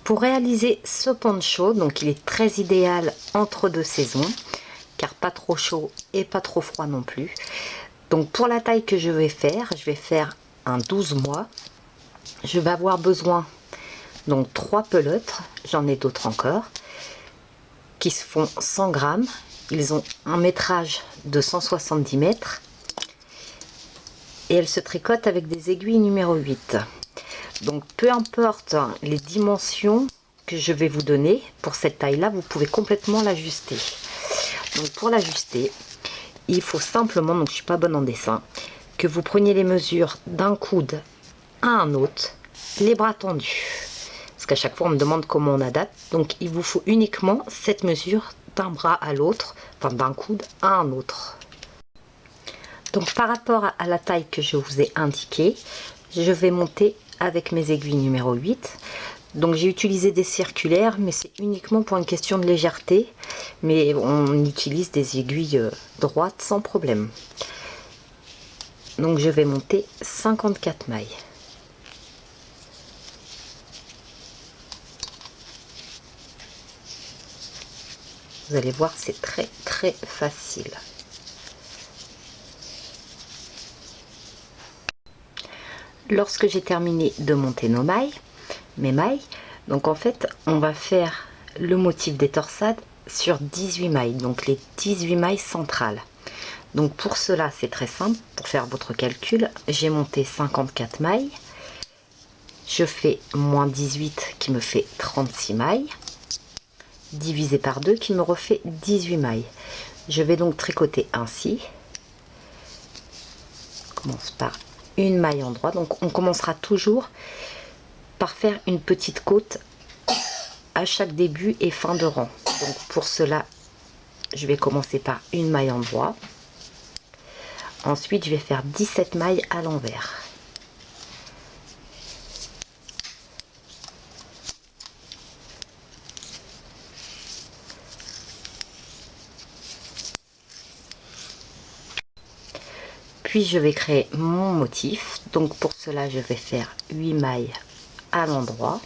Pour réaliser ce poncho, donc il est très idéal entre deux saisons, car pas trop chaud et pas trop froid non plus. Donc pour la taille que je vais faire un 12 mois. Je vais avoir besoin donc 3 peleutres, j'en ai d'autres encore, qui se font 100 grammes. Ils ont un métrage de 170 mètres et elles se tricotent avec des aiguilles numéro 8. Donc peu importe les dimensions que je vais vous donner pour cette taille là, vous pouvez complètement l'ajuster. Donc pour l'ajuster, il faut simplement, donc je suis pas bonne en dessin, que vous preniez les mesures d'un coude à un autre, les bras tendus, parce qu'à chaque fois on me demande comment on adapte. Donc il vous faut uniquement cette mesure d'un bras à l'autre, enfin d'un coude à un autre. Donc par rapport à la taille que je vous ai indiquée, je vais monter avec mes aiguilles numéro 8. Donc j'ai utilisé des circulaires, mais c'est uniquement pour une question de légèreté, mais on utilise des aiguilles droites sans problème. Donc je vais monter 54 mailles. Vous allez voir, c'est très facile. Lorsque j'ai terminé de monter mes mailles, donc en fait on va faire le motif des torsades sur 18 mailles, donc les 18 mailles centrales. Donc pour cela c'est très simple, pour faire votre calcul, j'ai monté 54 mailles, je fais moins 18 qui me fait 36 mailles, divisé par 2 qui me refait 18 mailles. Je vais donc tricoter ainsi. On commence par une maille en droit, donc on commencera toujours par faire une petite côte à chaque début et fin de rang. Donc pour cela je vais commencer par une maille en droit, ensuite je vais faire 17 mailles à l'envers. Puis je vais créer mon motif, donc pour cela je vais faire 8 mailles à l'endroit.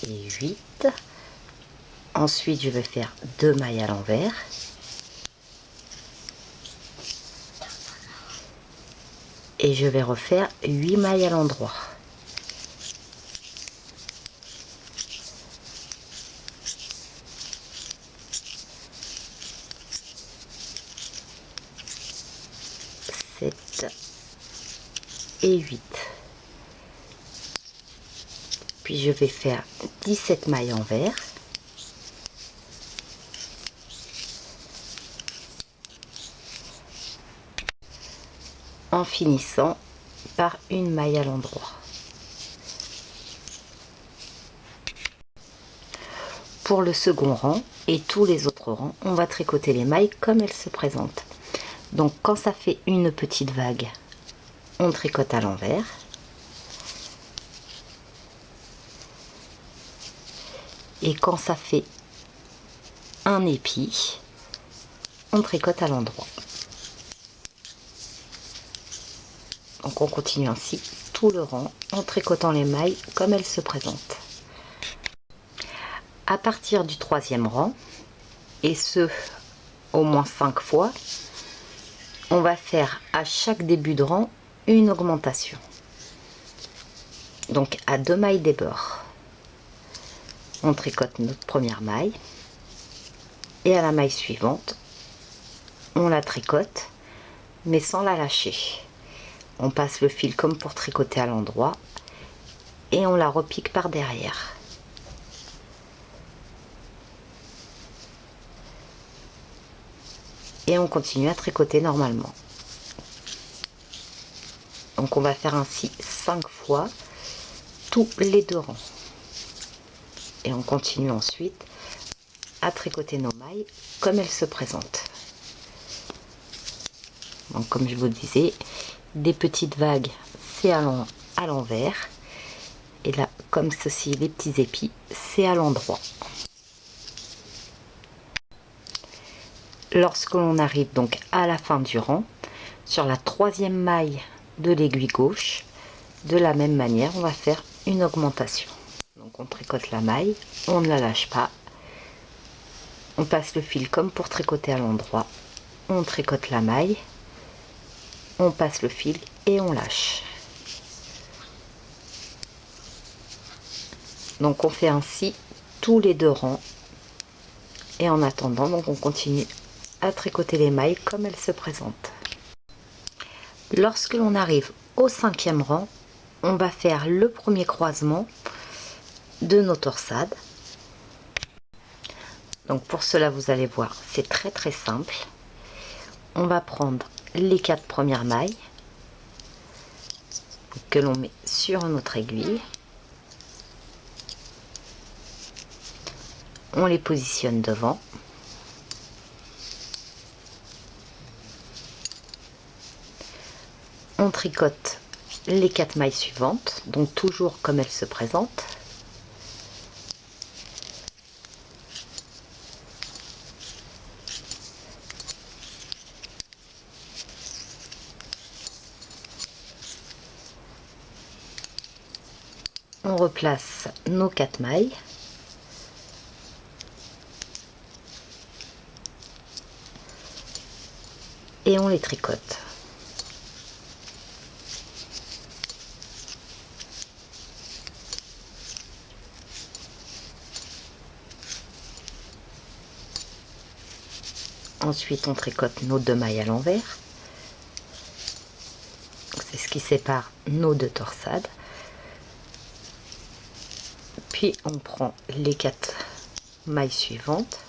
Et 8. Ensuite je vais faire 2 mailles à l'envers. Et je vais refaire 8 mailles à l'endroit. Et 8. Puis je vais faire 17 mailles envers. En finissant par une maille à l'endroit. Pour le second rang et tous les autres rangs, on va tricoter les mailles comme elles se présentent. Donc quand ça fait une petite vague, on tricote à l'envers. Et quand ça fait un épi, on tricote à l'endroit. Donc on continue ainsi tout le rang en tricotant les mailles comme elles se présentent. À partir du troisième rang, et ce au moins 5 fois, on va faire à chaque début de rang une augmentation. Donc à 2 mailles des bords, on tricote notre première maille et à la maille suivante, on la tricote mais sans la lâcher. On passe le fil comme pour tricoter à l'endroit et on la repique par derrière. Et on continue à tricoter normalement. Donc on va faire ainsi 5 fois tous les 2 rangs. Et on continue ensuite à tricoter nos mailles comme elles se présentent. Donc comme je vous disais, des petites vagues c'est à l'envers Et là, comme ceci, les petits épis, c'est à l'endroit. Lorsque l'on arrive donc à la fin du rang, sur la troisième maille de l'aiguille gauche, de la même manière, on va faire une augmentation. Donc on tricote la maille, on ne la lâche pas, on passe le fil comme pour tricoter à l'endroit, on tricote la maille, on passe le fil et on lâche. Donc on fait ainsi tous les 2 rangs. Et en attendant, donc on continue à tricoter les mailles comme elles se présentent. Lorsque l'on arrive au 5e rang, on va faire le premier croisement de nos torsades. Donc pour cela, vous allez voir, c'est très simple. On va prendre les 4 premières mailles que l'on met sur notre aiguille. On les positionne devant. On tricote les 4 mailles suivantes, donc toujours comme elles se présentent. On replace nos 4 mailles. Et on les tricote. Ensuite, on tricote nos 2 mailles à l'envers. C'est ce qui sépare nos 2 torsades. Puis, on prend les 4 mailles suivantes.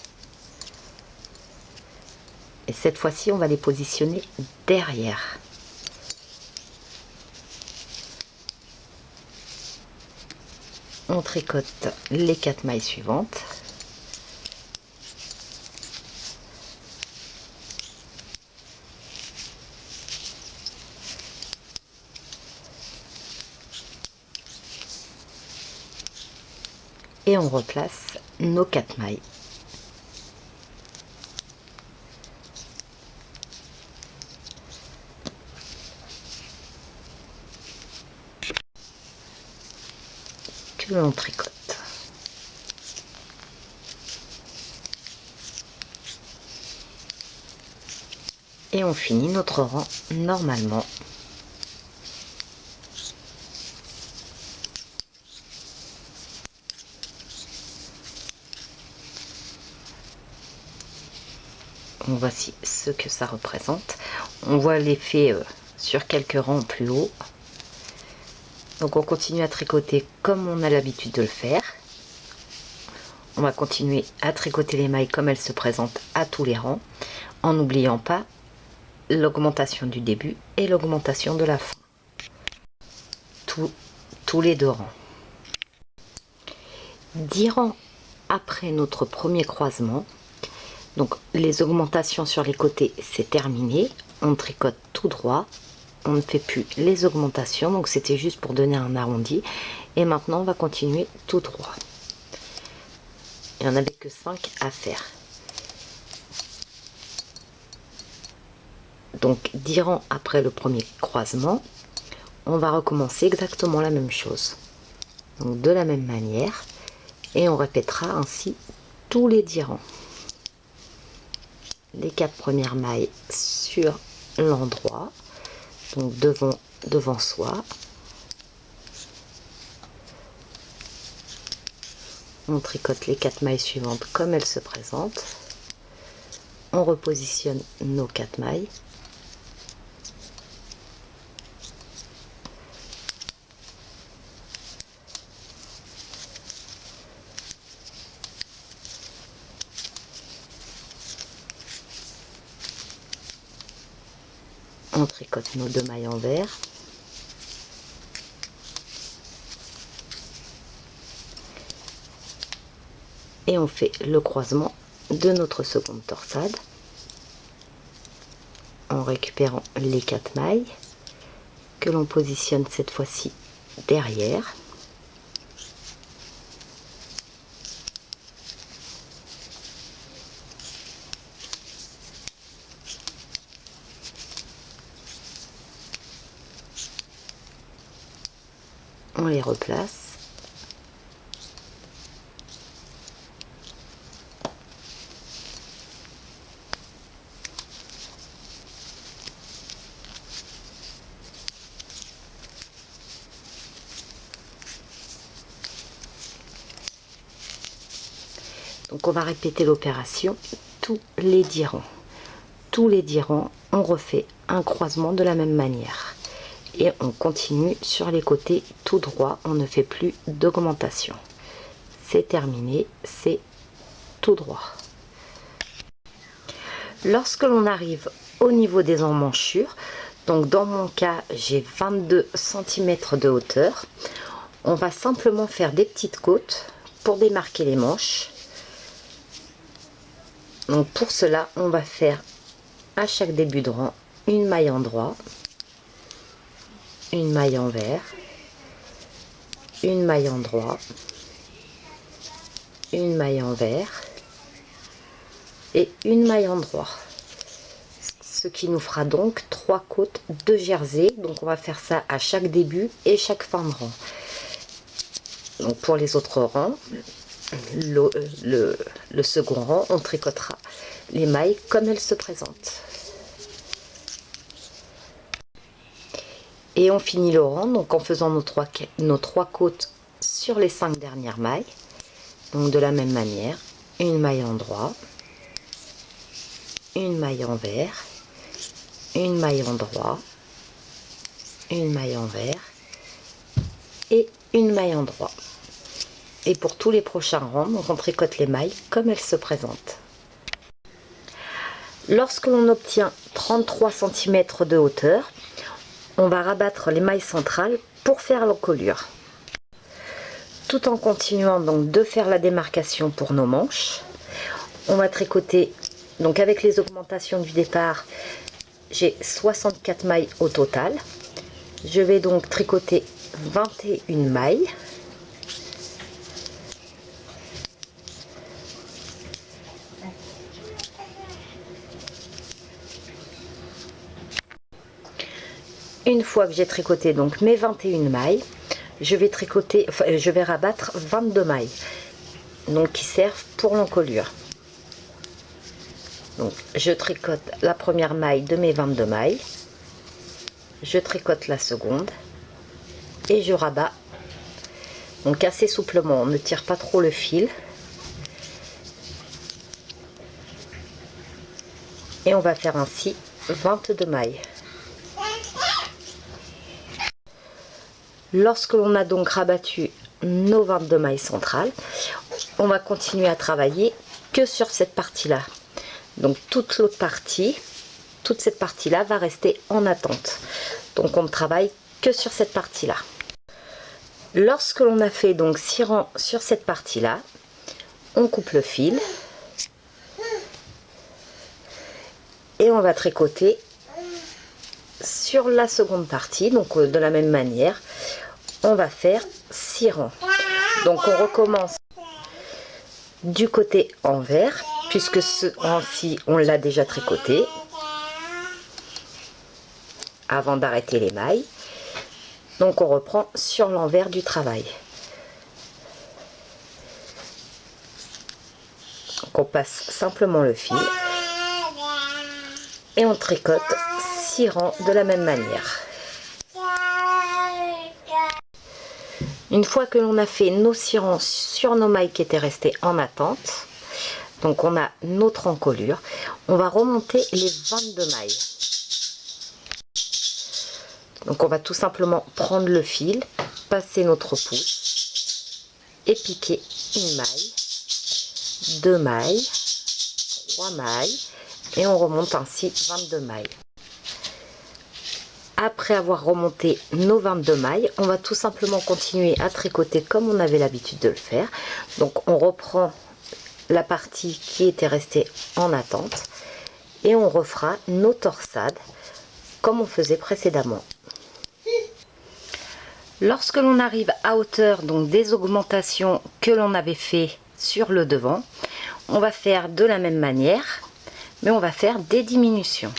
Et cette fois-ci, on va les positionner derrière. On tricote les 4 mailles suivantes. Et on replace nos 4 mailles. Que l'on tricote. Et on finit notre rang normalement. Voici ce que ça représente. On voit l'effet sur quelques rangs plus haut. Donc on continue à tricoter comme on a l'habitude de le faire. On va continuer à tricoter les mailles comme elles se présentent à tous les rangs, en n'oubliant pas l'augmentation du début et l'augmentation de la fin. Tous les 2 rangs. 10 rangs après notre premier croisement, donc les augmentations sur les côtés, c'est terminé. On tricote tout droit. On ne fait plus les augmentations, donc c'était juste pour donner un arrondi. Et maintenant, on va continuer tout droit. Il n'y en avait que 5 à faire. Donc 10 rangs après le premier croisement, on va recommencer exactement la même chose. Donc de la même manière. Et on répétera ainsi tous les 10 rangs. Les 4 premières mailles sur l'endroit, donc devant soi. On tricote les 4 mailles suivantes comme elles se présentent. On repositionne nos 4 mailles. On tricote nos 2 mailles envers. Et on fait le croisement de notre seconde torsade en récupérant les 4 mailles que l'on positionne cette fois-ci derrière. on les replace. Donc on va répéter l'opération tous les 10 rangs. Tous les 10 rangs, on refait un croisement de la même manière. Et on continue sur les côtés tout droit, on ne fait plus d'augmentation. C'est terminé, c'est tout droit. Lorsque l'on arrive au niveau des emmanchures, donc dans mon cas j'ai 22 cm de hauteur, on va simplement faire des petites côtes pour démarquer les manches. Donc pour cela, on va faire à chaque début de rang une maille endroit, une maille envers, une maille endroit, une maille envers et une maille endroit. Ce qui nous fera donc 3 côtes de jersey. Donc on va faire ça à chaque début et chaque fin de rang. Donc pour les autres rangs, le second rang, on tricotera les mailles comme elles se présentent. Et on finit le rang donc en faisant nos 3 côtes sur les 5 dernières mailles. Donc de la même manière, une maille endroit, une maille envers, une maille endroit, une maille envers et une maille endroit. Et pour tous les prochains rangs, donc on tricote les mailles comme elles se présentent. Lorsque l'on obtient 33 cm de hauteur, on va rabattre les mailles centrales pour faire l'encolure. Tout en continuant donc de faire la démarcation pour nos manches, on va tricoter, donc avec les augmentations du départ, j'ai 64 mailles au total. Je vais donc tricoter 21 mailles. Une fois que j'ai tricoté donc mes 21 mailles, je vais rabattre 22 mailles, donc qui servent pour l'encolure. Donc je tricote la première maille de mes 22 mailles, je tricote la seconde et je rabats. Donc assez souplement, on ne tire pas trop le fil. Et on va faire ainsi 22 mailles. Lorsque l'on a donc rabattu nos 22 mailles centrales, on va continuer à travailler que sur cette partie-là. Donc toute l'autre partie, toute cette partie-là va rester en attente. Donc on ne travaille que sur cette partie-là. Lorsque l'on a fait donc 6 rangs sur cette partie-là, on coupe le fil et on va tricoter sur la seconde partie. Donc de la même manière, on va faire 6 rangs. Donc on recommence du côté envers, puisque ce rang-ci on l'a déjà tricoté avant d'arrêter les mailles. Donc on reprend sur l'envers du travail. Donc on passe simplement le fil et on tricote 6 rangs de la même manière. Une fois que l'on a fait nos 6 rangs sur nos mailles qui étaient restées en attente, donc on a notre encolure, on va remonter les 22 mailles. Donc on va tout simplement prendre le fil, passer notre pouce et piquer une maille, 2 mailles, 3 mailles et on remonte ainsi 22 mailles. Après avoir remonté nos 22 mailles, on va tout simplement continuer à tricoter comme on avait l'habitude de le faire. Donc on reprend la partie qui était restée en attente et on refera nos torsades comme on faisait précédemment. Lorsque l'on arrive à hauteur donc des augmentations que l'on avait fait sur le devant, on va faire de la même manière, mais on va faire des diminutions.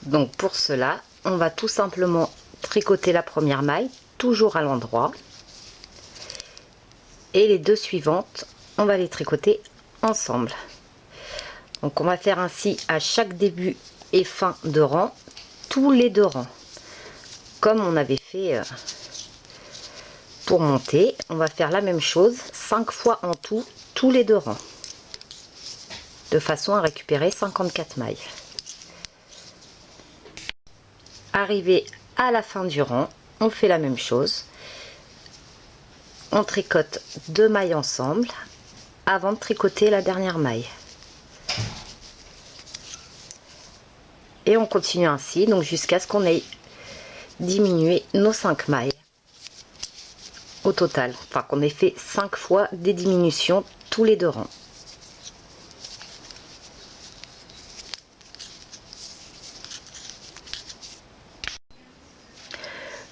Donc pour cela, on va tout simplement tricoter la première maille toujours à l'endroit. Et les deux suivantes, on va les tricoter ensemble. Donc on va faire ainsi à chaque début et fin de rang, tous les 2 rangs. Comme on avait fait pour monter, on va faire la même chose 5 fois en tout, tous les 2 rangs. De façon à récupérer 54 mailles. Arrivé à la fin du rang, on fait la même chose. On tricote 2 mailles ensemble avant de tricoter la dernière maille. Et on continue ainsi, donc jusqu'à ce qu'on ait diminué nos 5 mailles au total. Enfin, qu'on ait fait 5 fois des diminutions tous les 2 rangs.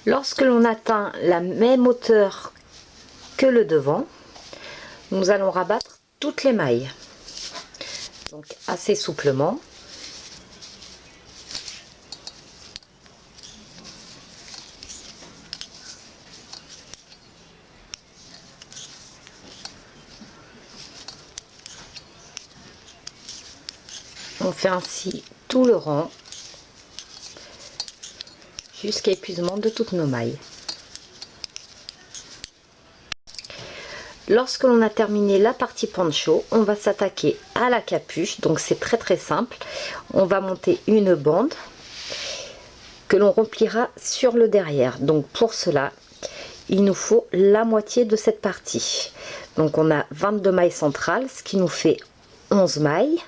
Lorsque l'on atteint la même hauteur que le devant, nous allons rabattre toutes les mailles. Donc assez souplement. On fait ainsi tout le rang jusqu'à épuisement de toutes nos mailles. Lorsque l'on a terminé la partie poncho, on va s'attaquer à la capuche. Donc c'est très simple. On va monter une bande que l'on repliera sur le derrière. Donc pour cela, il nous faut la moitié de cette partie. Donc on a 22 mailles centrales, ce qui nous fait 11 mailles,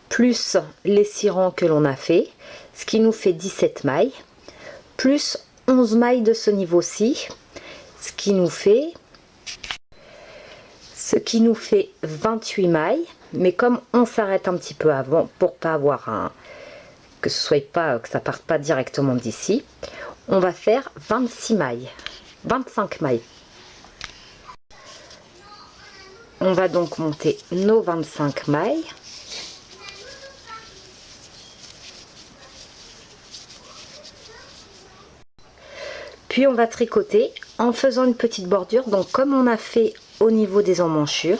plus les 6 rangs que l'on a fait, ce qui nous fait 17 mailles, plus 11 mailles de ce niveau-ci, ce qui nous fait 28 mailles. Mais comme on s'arrête un petit peu avant pour pas avoir que ça parte pas directement d'ici, on va faire 25 mailles. On va donc monter nos 25 mailles. Puis on va tricoter en faisant une petite bordure, donc comme on a fait au niveau des emmanchures.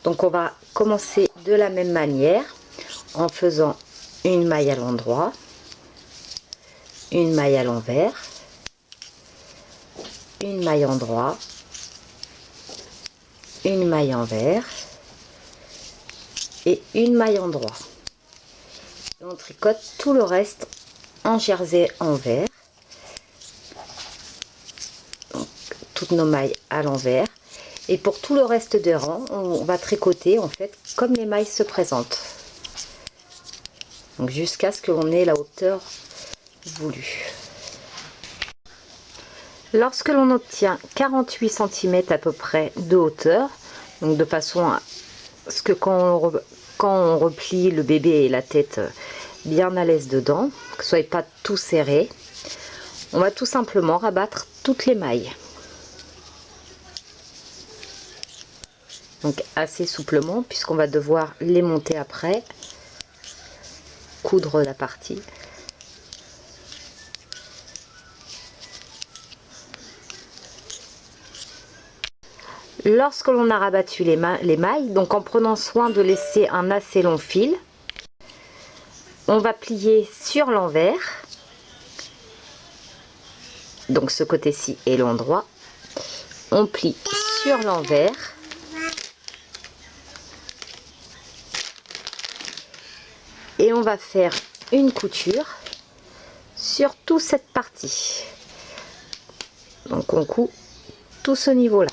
Donc on va commencer de la même manière en faisant une maille à l'endroit, une maille à l'envers, une maille endroit, une maille envers et une maille endroit. Et on tricote tout le reste en jersey envers. Donc, toutes nos mailles à l'envers. Et pour tout le reste des rangs, on va tricoter en fait comme les mailles se présentent. Donc jusqu'à ce que l'on ait la hauteur voulue. Lorsque l'on obtient 48 cm à peu près de hauteur, donc de façon à ce que quand on replie le bébé et la tête bien à l'aise dedans, que ce soit pas tout serré, on va tout simplement rabattre toutes les mailles. Donc assez souplement puisqu'on va devoir les monter après, coudre la partie. Lorsque l'on a rabattu les mailles, donc en prenant soin de laisser un assez long fil, on va plier sur l'envers. Donc ce côté-ci est l'endroit. On plie sur l'envers. Et on va faire une couture sur toute cette partie. Donc on coud tout ce niveau-là.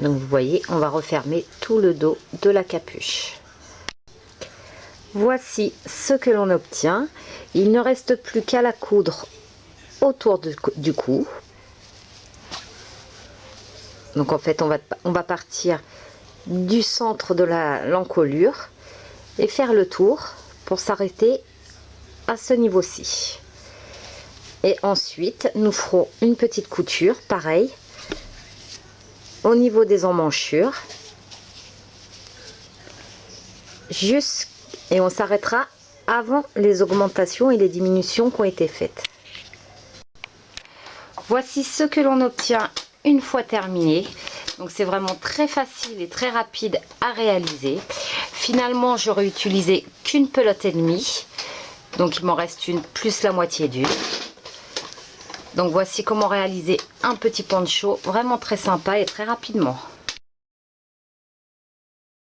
Donc vous voyez, on va refermer tout le dos de la capuche. Voici ce que l'on obtient. Il ne reste plus qu'à la coudre autour du cou. Donc en fait, on va partir du centre de l'encolure et faire le tour pour s'arrêter à ce niveau-ci. Et ensuite, nous ferons une petite couture, pareil, au niveau des emmanchures. Et on s'arrêtera avant les augmentations et les diminutions qui ont été faites. Voici ce que l'on obtient une fois terminé. Donc c'est vraiment très facile et très rapide à réaliser. Finalement, j'aurais utilisé qu'une pelote et demie. Donc il m'en reste une plus la moitié d'une. Donc voici comment réaliser un petit poncho vraiment très sympa et très rapidement.